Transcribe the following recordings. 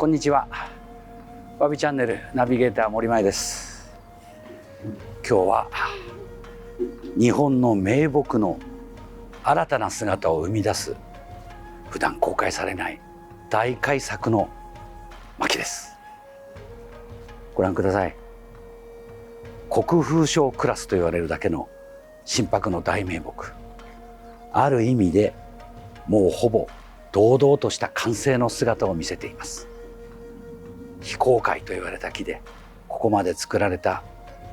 こんにちは。わびチャンネルナビゲーター森前です。今日は日本の名木の新たな姿を生み出す普段公開されない大改作の巻です。ご覧ください。国風賞クラスと言われるだけの神伯の大名木、ある意味でもうほぼ堂々とした完成の姿を見せています。非公開と言われた木でここまで作られた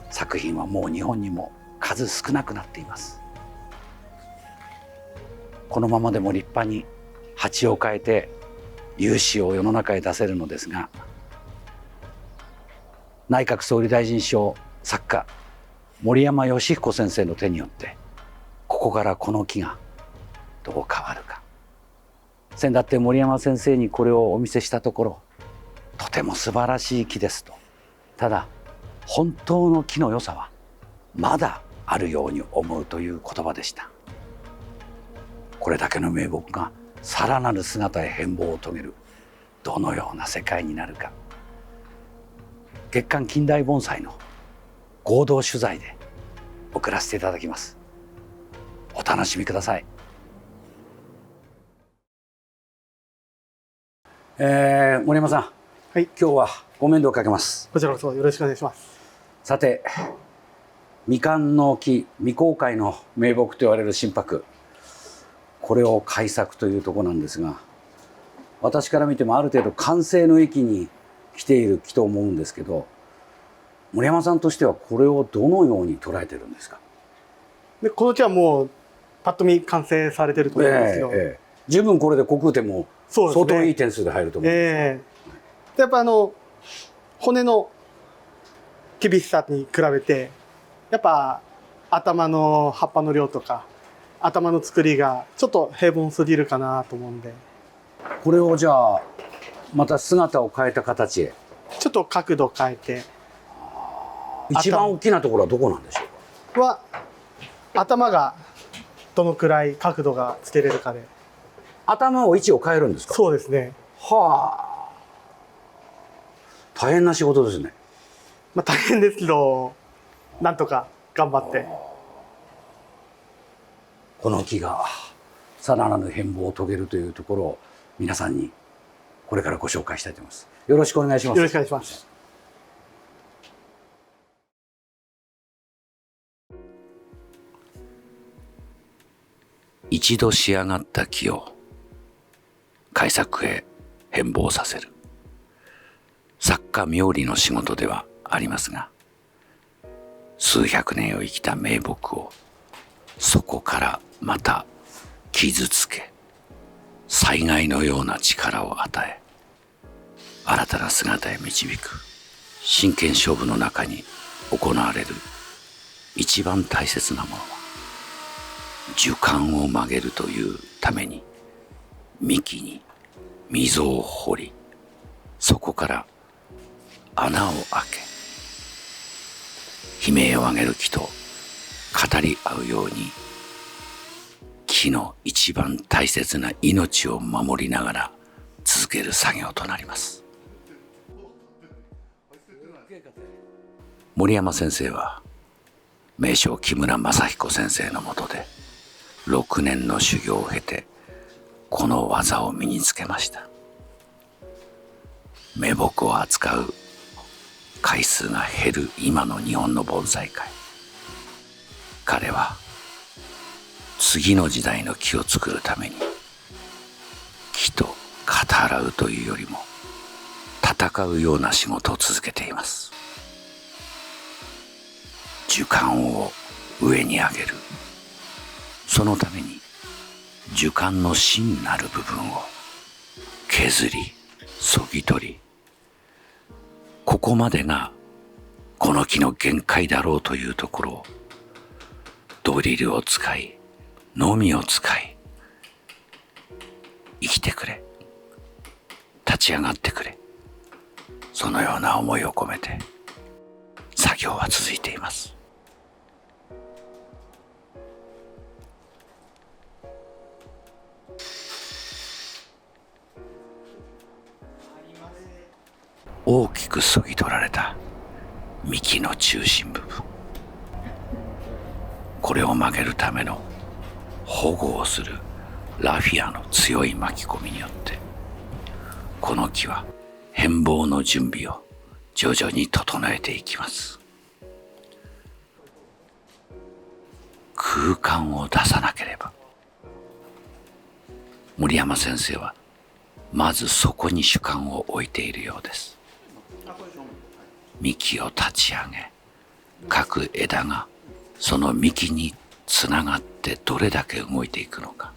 作品はもう日本にも数少なくなっています。このままでも立派に鉢を変えて有志を世の中へ出せるのですが、内閣総理大臣賞作家森山義彦先生の手によってここからこの木がどう変わるか。先だって森山先生にこれをお見せしたところ、とても素晴らしい木ですと。ただ本当の木の良さはまだあるように思うという言葉でした。これだけの名木がさらなる姿へ変貌を遂げる、どのような世界になるか、月刊近代盆栽の合同取材で送らせていただきます。お楽しみください。森山さん、はい、今日はご面倒かけます。こちらこそよろしくお願いします。さて、未完の木、未公開の名木と言われる神伯、これを改作というところなんですが、私から見てもある程度完成の域に来ている木と思うんですけど、森山さんとしてはこれをどのように捉えてるんですか？でこの木はもうパッと見完成されてると思うんですよ。十分これで虚空点も相当いい点数で入ると思うんです。でやっぱ骨の厳しさに比べてやっぱ頭の葉っぱの量とか頭の作りがちょっと平凡すぎるかなと思うんで、これをじゃあまた姿を変えた形へちょっと角度変えて。一番大きなところはどこなんでしょうか？は頭がどのくらい角度がつけれるかで。頭を位置を変えるんですか？そうですね。はあ、大変な仕事ですね。まあ大変ですけど、なんとか頑張って。この木がさらなる変貌を遂げるというところを皆さんにこれからご紹介したいと思います。よろしくお願いします。よろしくお願いします。一度仕上がった木を改作へ変貌させる、作家冥利の仕事ではありますが、数百年を生きた名木をそこからまた傷つけ、災害のような力を与え、新たな姿へ導く真剣勝負の中に行われる一番大切なものは、樹幹を曲げるというために幹に溝を掘り、そこから穴を開け、悲鳴を上げる木と語り合うように、木の一番大切な命を守りながら続ける作業となります。森山先生は名将木村正彦先生のもとで6年の修行を経てこの技を身につけました。名木を扱う回数が減る今の日本の盆栽界、彼は次の時代の木を作るために木と語らうというよりも戦うような仕事を続けています。樹幹を上に上げる、そのために樹幹の芯なる部分を削りそぎ取り、ここまでがこの木の限界だろうというところをドリルを使い、のみを使い、生きてくれ、立ち上がってくれ、そのような思いを込めて作業は続いています。大きく削ぎ取られた幹の中心部分、これを曲げるための保護をするラフィアの強い巻き込みによって、この木は変貌の準備を徐々に整えていきます。空間を出さなければ、森山先生はまずそこに主観を置いているようです。幹を立ち上げ、各枝がその幹につながってどれだけ動いていくのか、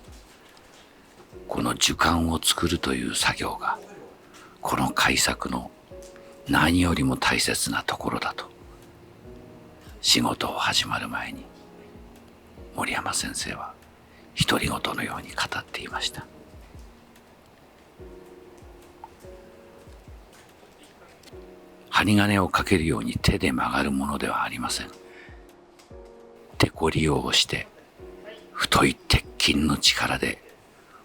この樹幹を作るという作業がこの改作の何よりも大切なところだと、仕事を始まる前に森山先生は独り言のように語っていました。針金をかけるように手で曲がるものではありません。手こりを押して太い鉄筋の力で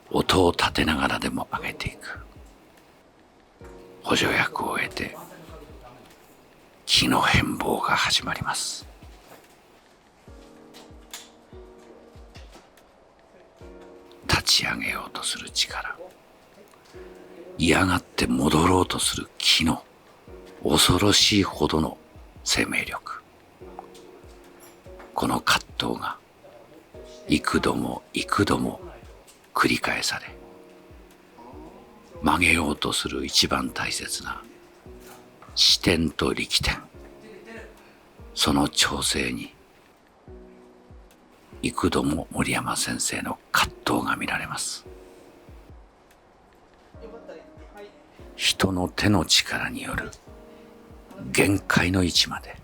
音を立てながらでも上げていく。補助役を得て木の変貌が始まります。立ち上げようとする力、嫌がって戻ろうとする木の恐ろしいほどの生命力、この葛藤が幾度も幾度も繰り返され、曲げようとする一番大切な支点と力点、その調整に幾度も森山先生の葛藤が見られます。人の手の力による限界の位置まで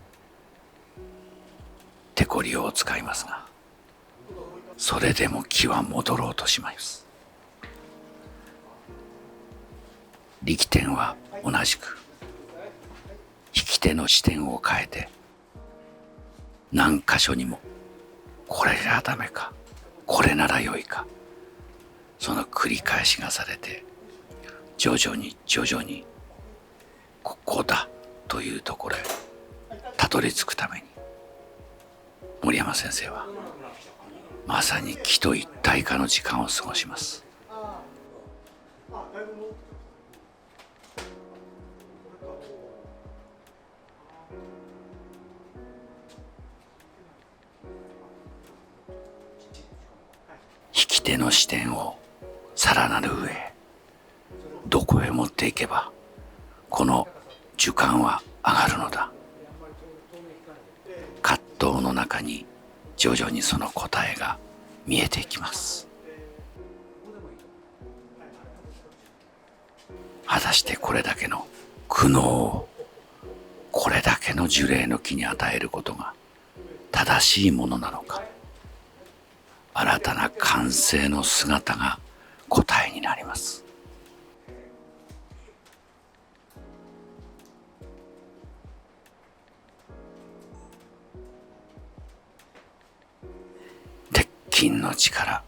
手こりを使いますが、それでも木は戻ろうとします。力点は同じく、引き手の視点を変えて何箇所にもこれじゃダメか、これなら良いか、その繰り返しがされて、徐々に徐々にここだというところへたどり着くために、森山先生はまさに木と一体化の時間を過ごします。引き手の視点をさらなる上へ、どこへ持っていけばこの樹幹は上がるのだ。葛藤の中に徐々にその答えが見えていきます。果たしてこれだけの苦悩をこれだけの樹齢の木に与えることが正しいものなのか、新たな完成の姿が答えになります。鉄筋の力、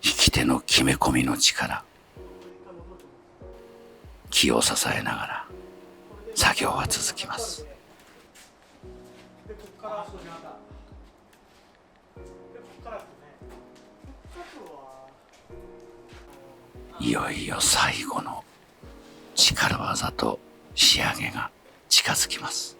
引き手の決め込みの力、木を支えながら作業は続きます。いよいよ最後の力技と仕上げが近づきます。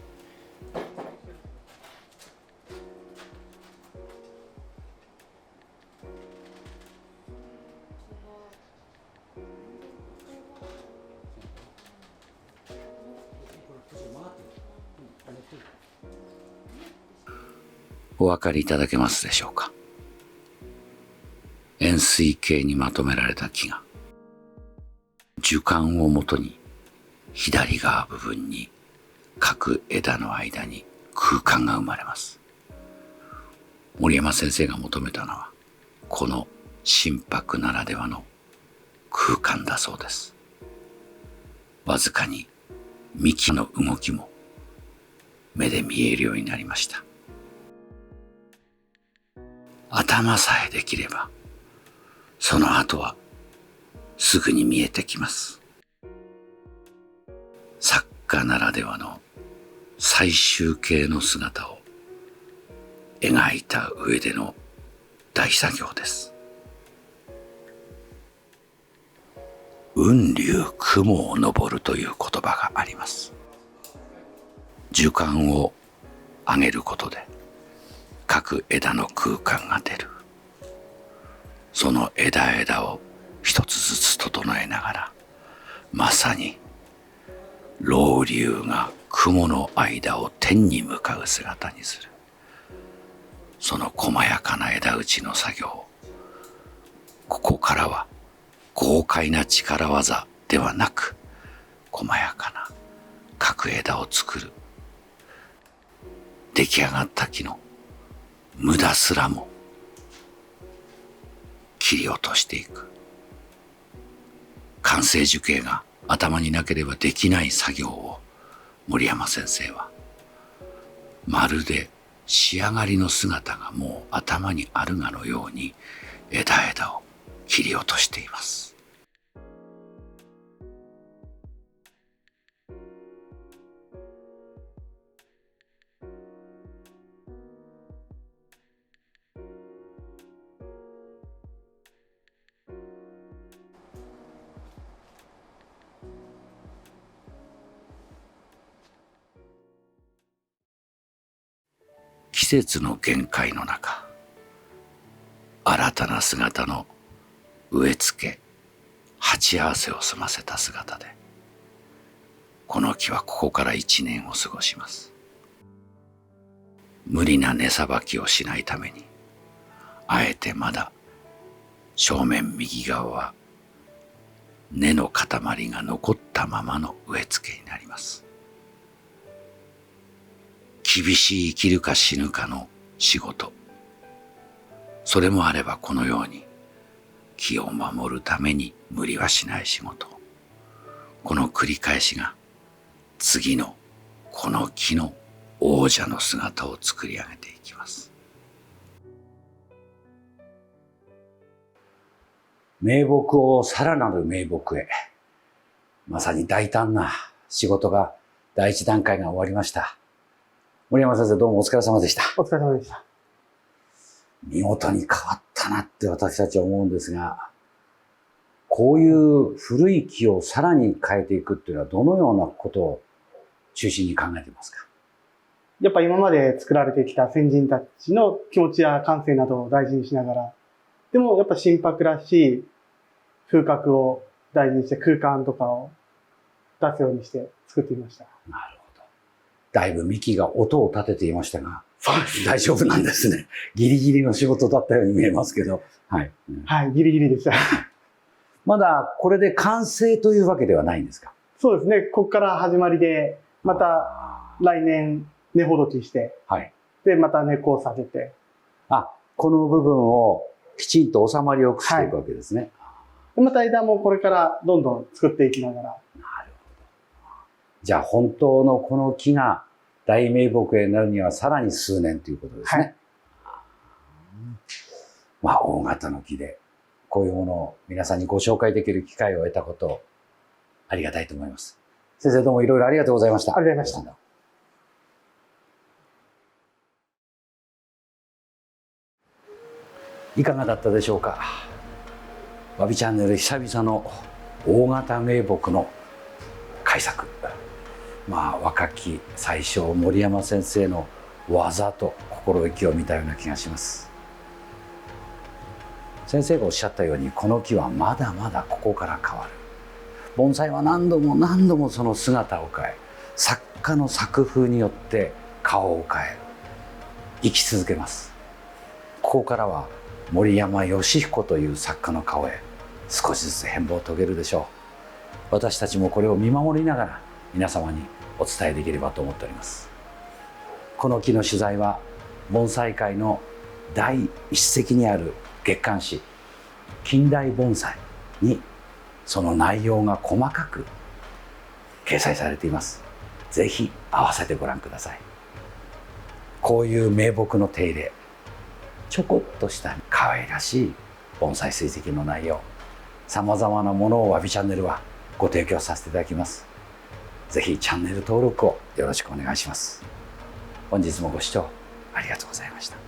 お分かりいただけますでしょうか。円錐形にまとめられた木が樹幹をもとに左側部分に各枝の間に空間が生まれます。森山先生が求めたのはこの心拍ならではの空間だそうです。わずかに幹の動きも目で見えるようになりました。頭さえできればその後はすぐに見えてきます。作家ならではの最終形の姿を描いた上での大作業です。雲流雲を昇るという言葉があります。樹幹を上げることで各枝の空間が出る。その枝々を一つずつ整えながら、まさに老龍が雲の間を天に向かう姿にする。その細やかな枝打ちの作業、ここからは豪快な力技ではなく、細やかな各枝を作る。出来上がった木の無駄すらも切り落としていく。完成樹形が頭になければできない作業を森山先生はまるで仕上がりの姿がもう頭にあるがのように枝々を切り落としています。季節の限界の中、新たな姿の植え付け、鉢合わせを済ませた姿で、この木はここから1年を過ごします。無理な根さばきをしないために、あえてまだ正面右側は根の塊が残ったままの植え付けになります。厳しい生きるか死ぬかの仕事。それもあればこのように木を守るために無理はしない仕事。この繰り返しが次のこの木の王者の姿を作り上げていきます。名木をさらなる名木へ。まさに大胆な仕事が第一段階が終わりました。森山先生、どうもお疲れ様でした。お疲れ様でした。見事に変わったなって私たちは思うんですが、こういう古い木をさらに変えていくっていうのはどのようなことを中心に考えていますか？やっぱ今まで作られてきた先人たちの気持ちや感性などを大事にしながら、でもやっぱ心拍らしい風格を大事にして空間とかを出すようにして作ってみました。なるほど。だいぶ幹が音を立てていましたが、大丈夫なんですね。ギリギリの仕事だったように見えますけど。はい。はい、ギリギリでした。まだこれで完成というわけではないんですか？そうですね。ここから始まりで、また来年根ほどきして、はい。で、また根っこを下げて。この部分をきちんと収まりよくしていくわけですね。でまた枝もこれからどんどん作っていきながら。なるほど。じゃあ本当のこの木が大名木へなるにはさらに数年ということですね。はい、まあ大型の木でこういうものを皆さんにご紹介できる機会を得たことをありがたいと思います。先生どうもいろいろありがとうございました。ありがとうございました。いかがだったでしょうか。わびチャンネル久々の大型名木の改作。若き最初森山先生の技と心意気を見たような気がします。先生がおっしゃったようにこの木はまだまだここから変わる。盆栽は何度も何度もその姿を変え、作家の作風によって顔を変える。生き続けます。ここからは森山義彦という作家の顔へ少しずつ変貌を遂げるでしょう。私たちもこれを見守りながら皆様にお伝えできればと思っております。この木の取材は盆栽界の第一席にある月刊誌「近代盆栽」にその内容が細かく掲載されています。ぜひ合わせてご覧ください。こういう名木の手入れ、ちょこっとした可愛らしい盆栽追跡の内容、さまざまなものをわびチャンネルはご提供させていただきます。ぜひチャンネル登録をよろしくお願いします。本日もご視聴ありがとうございました。